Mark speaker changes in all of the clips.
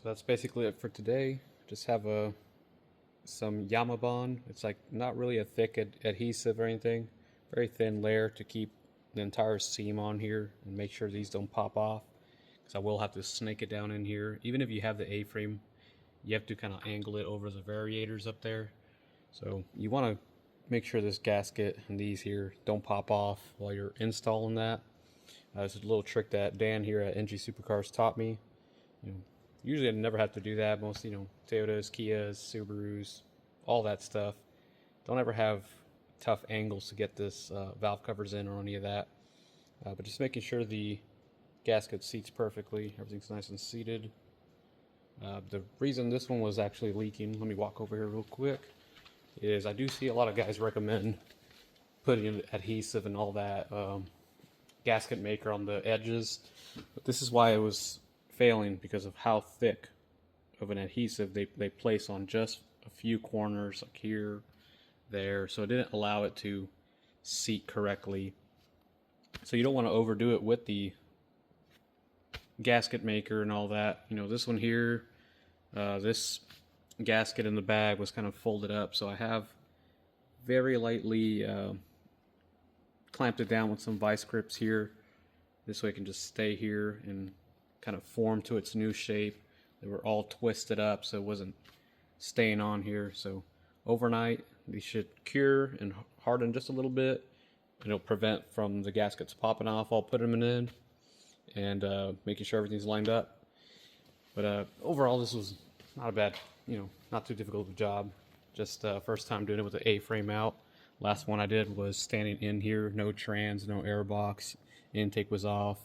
Speaker 1: So that's basically it for today. Just have some Yamabond. It's like not really a thick adhesive or anything. Very thin layer to keep the entire seam on here and make sure these don't pop off. Because I will have to snake it down in here. Even if you have the A-frame, you have to kind of angle it over the variators up there. So you want to make sure this gasket and these here don't pop off while you're installing that. It's a little trick that Dan here at NG Supercars taught me. Usually I never have to do that. Most, Toyotas, Kias, Subarus, all that stuff. Don't ever have tough angles to get this valve covers in or any of that. But just making sure the gasket seats perfectly. Everything's nice and seated. The reason this one was actually leaking, let me walk over here real quick, is I do see a lot of guys recommend putting in adhesive and all that gasket maker on the edges. But this is why it was failing, because of how thick of an adhesive they place on just a few corners, like here, there, so it didn't allow it to seat correctly. So you don't want to overdo it with the gasket maker and all that. This one here, this gasket in the bag was kind of folded up, so I have very lightly clamped it down with some vice grips here. This way it can just stay here and kind of form to its new shape. They were all twisted up, so it wasn't staying on here. So overnight these should cure and harden just a little bit. It'll prevent from the gaskets popping off while putting them in, and making sure everything's lined up. But overall, this was not a bad, not too difficult of a job. Just first time doing it with the A-frame out. Last one I did was standing in here, no trans, no air box, intake was off.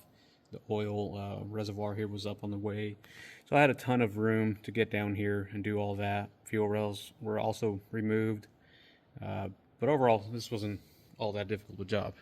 Speaker 1: The oil reservoir here was up on the way. So I had a ton of room to get down here and do all that. Fuel rails were also removed. But overall, this wasn't all that difficult a job.